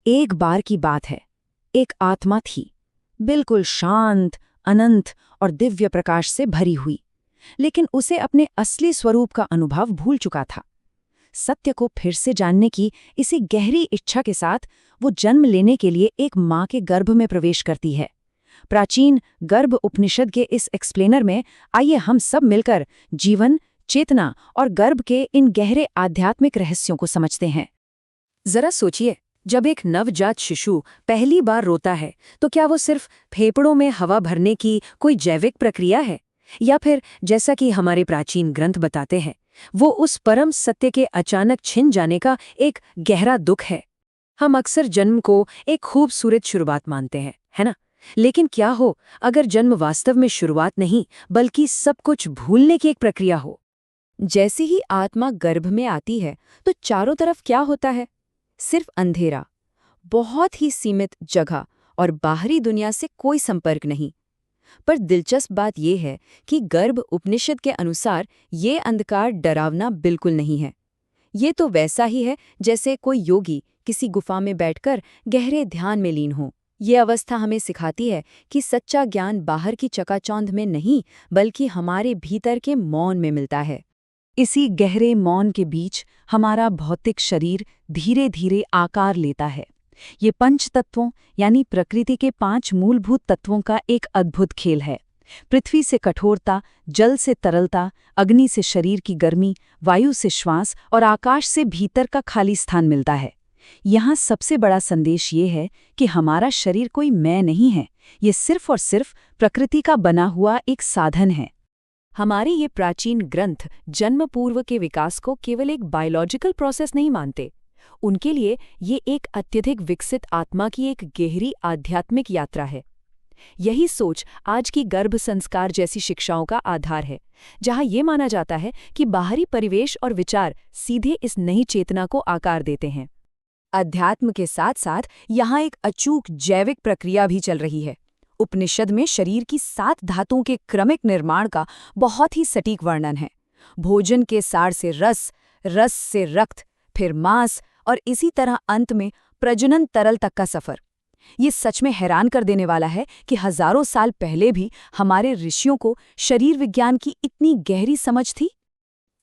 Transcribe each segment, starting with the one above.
एक बार की बात है, एक आत्मा थी, बिल्कुल शांत, अनंत और दिव्य प्रकाश से भरी हुई, लेकिन उसे अपने असली स्वरूप का अनुभव भूल चुका था। सत्य को फिर से जानने की इसी गहरी इच्छा के साथ वो जन्म लेने के लिए एक माँ के गर्भ में प्रवेश करती है। प्राचीन गर्भ उपनिषद के इस एक्सप्लेनर में आइए हम सब मिलकर जीवन, चेतना और गर्भ के इन गहरे आध्यात्मिक रहस्यों को समझते हैं। जरा सोचिए, जब एक नवजात शिशु पहली बार रोता है तो क्या वो सिर्फ फेफड़ों में हवा भरने की कोई जैविक प्रक्रिया है, या फिर जैसा कि हमारे प्राचीन ग्रंथ बताते हैं, वो उस परम सत्य के अचानक छिन जाने का एक गहरा दुख है? हम अक्सर जन्म को एक खूबसूरत शुरुआत मानते हैं, है ना? लेकिन क्या हो अगर जन्म वास्तव में शुरुआत नहीं बल्कि सब कुछ भूलने की एक प्रक्रिया हो? जैसे ही आत्मा गर्भ में आती है तो चारों तरफ क्या होता है? सिर्फ अंधेरा, बहुत ही सीमित जगह और बाहरी दुनिया से कोई संपर्क नहीं। पर दिलचस्प बात यह है कि गर्भ उपनिषद के अनुसार ये अंधकार डरावना बिल्कुल नहीं है। ये तो वैसा ही है जैसे कोई योगी किसी गुफा में बैठकर गहरे ध्यान में लीन हो। ये अवस्था हमें सिखाती है कि सच्चा ज्ञान बाहर की चकाचौंध में नहीं बल्कि हमारे भीतर के मौन में मिलता है। इसी गहरे मौन के बीच हमारा भौतिक शरीर धीरे धीरे आकार लेता है। ये पंच तत्वों यानी प्रकृति के 5 मूलभूत तत्वों का एक अद्भुत खेल है। पृथ्वी से कठोरता, जल से तरलता, अग्नि से शरीर की गर्मी, वायु से श्वास और आकाश से भीतर का खाली स्थान मिलता है। यहाँ सबसे बड़ा संदेश ये है कि हमारा शरीर कोई मैं नहीं है, ये सिर्फ और सिर्फ प्रकृति का बना हुआ एक साधन है। हमारे ये प्राचीन ग्रंथ जन्म पूर्व के विकास को केवल एक बायोलॉजिकल प्रोसेस नहीं मानते। उनके लिए ये एक अत्यधिक विकसित आत्मा की एक गहरी आध्यात्मिक यात्रा है। यही सोच आज की गर्भ संस्कार जैसी शिक्षाओं का आधार है, जहाँ ये माना जाता है कि बाहरी परिवेश और विचार सीधे इस नई चेतना को आकार देते हैं। अध्यात्म के साथ साथ यहाँ एक अचूक जैविक प्रक्रिया भी चल रही है। उपनिषद में शरीर की 7 धातुओं के क्रमिक निर्माण का बहुत ही सटीक वर्णन है। भोजन के सार से रस, रस से रक्त, फिर मांस और इसी तरह अंत में प्रजनन तरल तक का सफर। ये सच में हैरान कर देने वाला है कि हजारों साल पहले भी हमारे ऋषियों को शरीर विज्ञान की इतनी गहरी समझ थी।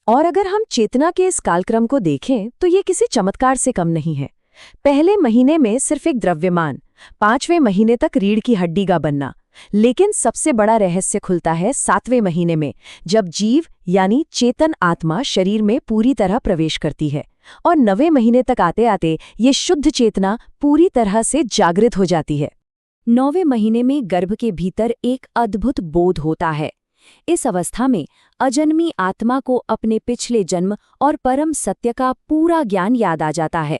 और अगर हम चेतना के इस कालक्रम को देखें तो ये किसी चमत्कार से कम नहीं है। पहले महीने में सिर्फ एक द्रव्यमान, 5वें महीने तक रीढ़ की हड्डी का बनना, लेकिन सबसे बड़ा रहस्य खुलता है 7वें महीने में, जब जीव यानी चेतन आत्मा शरीर में पूरी तरह प्रवेश करती है और 9वें महीने तक आते आते ये शुद्ध चेतना पूरी तरह से जागृत हो जाती है। 9वें महीने में गर्भ के भीतर एक अद्भुत बोध होता है। इस अवस्था में अजन्मी आत्मा को अपने पिछले जन्म और परम सत्य का पूरा ज्ञान याद आ जाता है।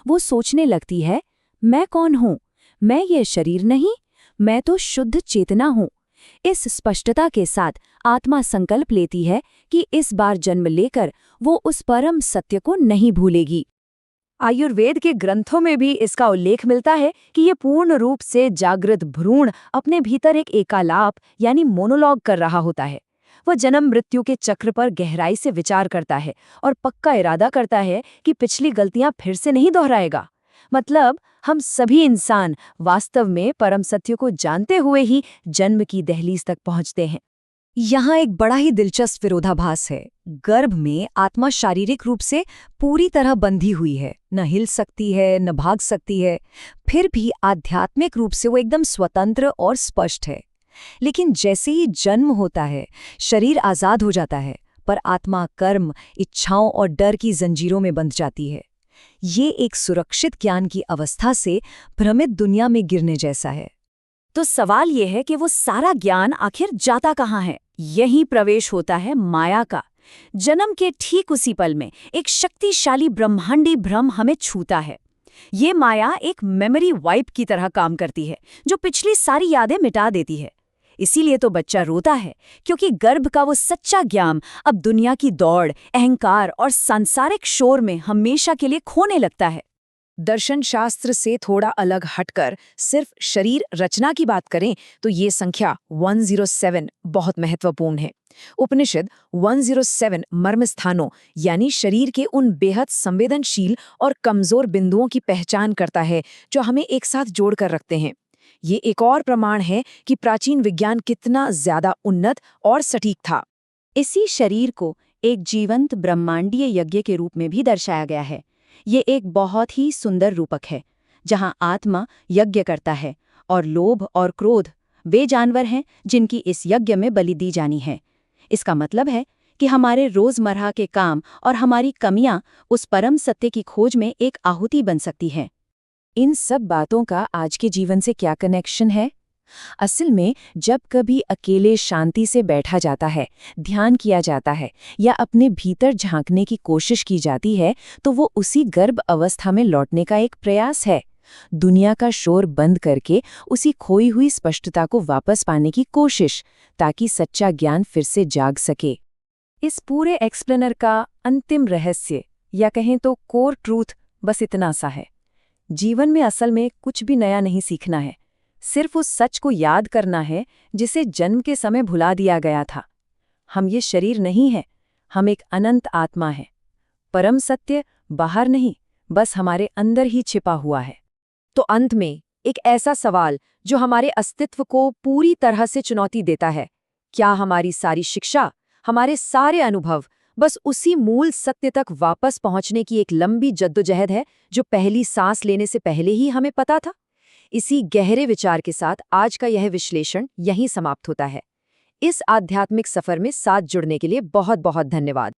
वो सोचने लगती है, मैं कौन हूँ? मैं ये शरीर नहीं, मैं तो शुद्ध चेतना हूँ। इस स्पष्टता के साथ आत्मा संकल्प लेती है कि इस बार जन्म लेकर वो उस परम सत्य को नहीं भूलेगी। आयुर्वेद के ग्रंथों में भी इसका उल्लेख मिलता है कि ये पूर्ण रूप से जागृत भ्रूण अपने भीतर एक एकालाप यानी मोनोलॉग कर रहा होता है। वह जन्म मृत्यु के चक्र पर गहराई से विचार करता है और पक्का इरादा करता है कि पिछली गलतियां फिर से नहीं दोहराएगा। मतलब हम सभी इंसान वास्तव में परम सत्य को जानते हुए ही जन्म की दहलीज तक पहुंचते हैं। यहाँ एक बड़ा ही दिलचस्प विरोधाभास है। गर्भ में आत्मा शारीरिक रूप से पूरी तरह बंधी हुई है, न हिल सकती है न भाग सकती है, फिर भी आध्यात्मिक रूप से वो एकदम स्वतंत्र और स्पष्ट है। लेकिन जैसे ही जन्म होता है, शरीर आजाद हो जाता है, पर आत्मा कर्म, इच्छाओं और डर की जंजीरों में बंध जाती है। ये एक सुरक्षित ज्ञान की अवस्था से भ्रमित दुनिया में गिरने जैसा है। तो सवाल ये है कि वो सारा ज्ञान आखिर जाता कहाँ है? यहीं प्रवेश होता है माया का। जन्म के ठीक उसी पल में एक शक्तिशाली ब्रह्मांडी भ्रम हमें छूता है। ये माया एक मेमोरी वाइप की तरह काम करती है, जो पिछली सारी यादें मिटा देती है। इसीलिए तो बच्चा रोता है, क्योंकि गर्भ का वो सच्चा ज्ञान अब दुनिया की दौड़, अहंकार और सांसारिक शोर में हमेशा के लिए खोने लगता है। दर्शन शास्त्र से थोड़ा अलग हटकर सिर्फ शरीर रचना की बात करें तो ये संख्या 107 बहुत महत्वपूर्ण है। उपनिषद 107 मर्म स्थानों यानी शरीर के उन बेहद संवेदनशील और कमजोर बिंदुओं की पहचान करता है जो हमें एक साथ जोड़कर रखते हैं। ये एक और प्रमाण है कि प्राचीन विज्ञान कितना ज्यादा उन्नत और सटीक था। इसी शरीर को एक जीवंत ब्रह्मांडीय यज्ञ के रूप में भी दर्शाया गया है। ये एक बहुत ही सुंदर रूपक है, जहां आत्मा यज्ञ करता है और लोभ और क्रोध वे जानवर हैं जिनकी इस यज्ञ में बलि दी जानी है। इसका मतलब है कि हमारे रोजमर्रा के काम और हमारी कमियां उस परम सत्य की खोज में एक आहुति बन सकती हैं। इन सब बातों का आज के जीवन से क्या कनेक्शन है? असल में जब कभी अकेले शांति से बैठा जाता है, ध्यान किया जाता है या अपने भीतर झांकने की कोशिश की जाती है, तो वो उसी गर्भ अवस्था में लौटने का एक प्रयास है। दुनिया का शोर बंद करके उसी खोई हुई स्पष्टता को वापस पाने की कोशिश, ताकि सच्चा ज्ञान फिर से जाग सके। इस पूरे एक्सप्लेनर का अंतिम रहस्य या कहें तो कोर ट्रूथ बस इतना सा है। जीवन में असल में कुछ भी नया नहीं सीखना है, सिर्फ उस सच को याद करना है जिसे जन्म के समय भुला दिया गया था। हम ये शरीर नहीं है, हम एक अनंत आत्मा है। परम सत्य बाहर नहीं, बस हमारे अंदर ही छिपा हुआ है। तो अंत में एक ऐसा सवाल जो हमारे अस्तित्व को पूरी तरह से चुनौती देता है, क्या हमारी सारी शिक्षा, हमारे सारे अनुभव बस उसी मूल सत्य तक वापस पहुंचने की एक लंबी जद्दोजहद है जो पहली सांस लेने से पहले ही हमें पता था? इसी गहरे विचार के साथ आज का यह विश्लेषण यहीं समाप्त होता है। इस आध्यात्मिक सफर में साथ जुड़ने के लिए बहुत बहुत धन्यवाद।